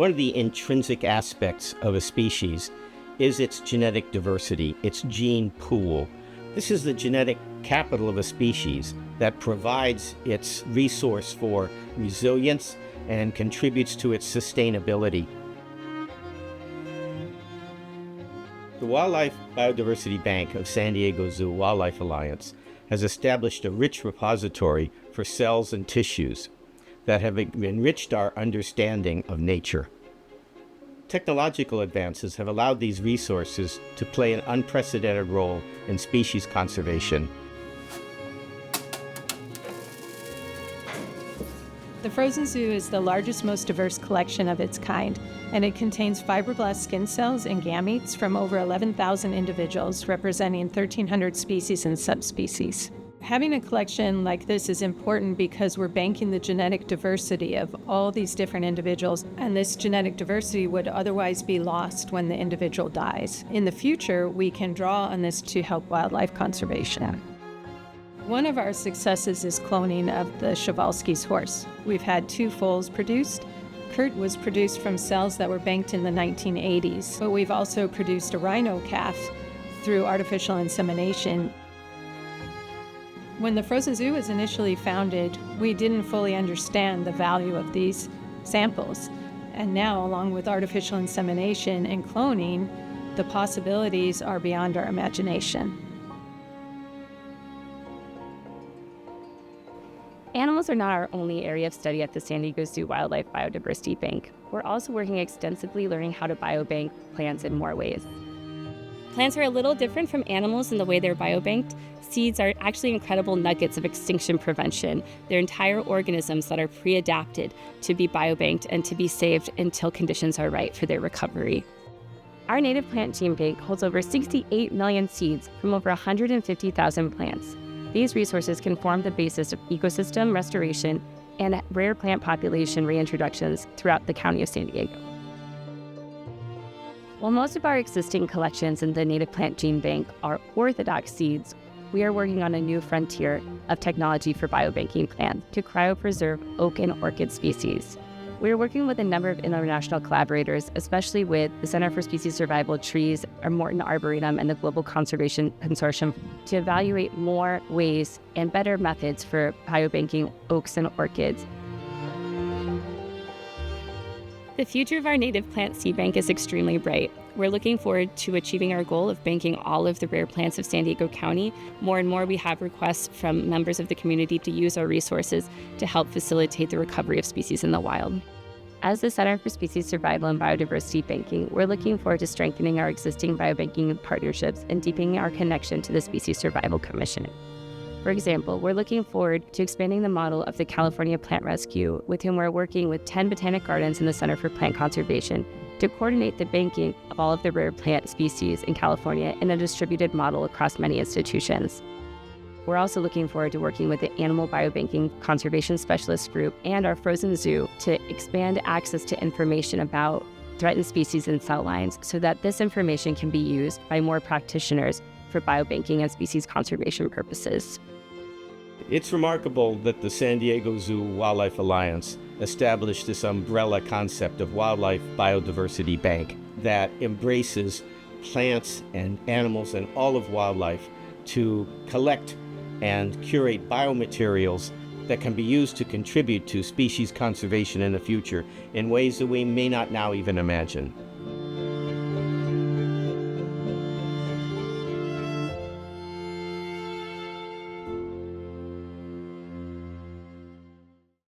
One of the intrinsic aspects of a species is its genetic diversity, its gene pool. This is the genetic capital of a species that provides its resource for resilience and contributes to its sustainability. The Wildlife Biodiversity Bank of San Diego Zoo Wildlife Alliance has established a rich repository for cells and tissues that have enriched our understanding of nature. Technological advances have allowed these resources to play an unprecedented role in species conservation. The Frozen Zoo is the largest, most diverse collection of its kind, and it contains fibroblast skin cells and gametes from over 11,000 individuals, representing 1,300 species and subspecies. Having a collection like this is important because we're banking the genetic diversity of all these different individuals, and this genetic diversity would otherwise be lost when the individual dies. In the future, we can draw on this to help wildlife conservation. One of our successes is cloning of the Przewalski's horse. We've had 2 foals produced. Kurt was produced from cells that were banked in the 1980s, but we've also produced a rhino calf through artificial insemination. When the Frozen Zoo was initially founded, we didn't fully understand the value of these samples. And now, along with artificial insemination and cloning, the possibilities are beyond our imagination. Animals are not our only area of study at the San Diego Zoo Wildlife Biodiversity Bank. We're also working extensively learning how to biobank plants in more ways. Plants are a little different from animals in the way they're biobanked. Seeds are actually incredible nuggets of extinction prevention. They're entire organisms that are pre-adapted to be biobanked and to be saved until conditions are right for their recovery. Our native plant gene bank holds over 68 million seeds from over 150,000 plants. These resources can form the basis of ecosystem restoration and rare plant population reintroductions throughout the county of San Diego. While most of our existing collections in the native plant gene bank are orthodox seeds, we are working on a new frontier of technology for biobanking plants to cryopreserve oak and orchid species. We are working with a number of international collaborators, especially with the Center for Species Survival Trees, our Morton Arboretum, and the Global Conservation Consortium to evaluate more ways and better methods for biobanking oaks and orchids. The future of our native plant seed bank is extremely bright. We're looking forward to achieving our goal of banking all of the rare plants of San Diego County. More and more we have requests from members of the community to use our resources to help facilitate the recovery of species in the wild. As the Center for Species Survival and Biodiversity Banking, we're looking forward to strengthening our existing biobanking partnerships and deepening our connection to the Species Survival Commission. For example, we're looking forward to expanding the model of the California Plant Rescue, with whom we're working with 10 botanic gardens and the Center for Plant Conservation to coordinate the banking of all of the rare plant species in California in a distributed model across many institutions. We're also looking forward to working with the Animal Biobanking Conservation Specialist Group and our Frozen Zoo to expand access to information about threatened species and cell lines so that this information can be used by more practitioners for biobanking and species conservation purposes. It's remarkable that the San Diego Zoo Wildlife Alliance established this umbrella concept of Wildlife Biodiversity Bank that embraces plants and animals and all of wildlife to collect and curate biomaterials that can be used to contribute to species conservation in the future in ways that we may not now even imagine.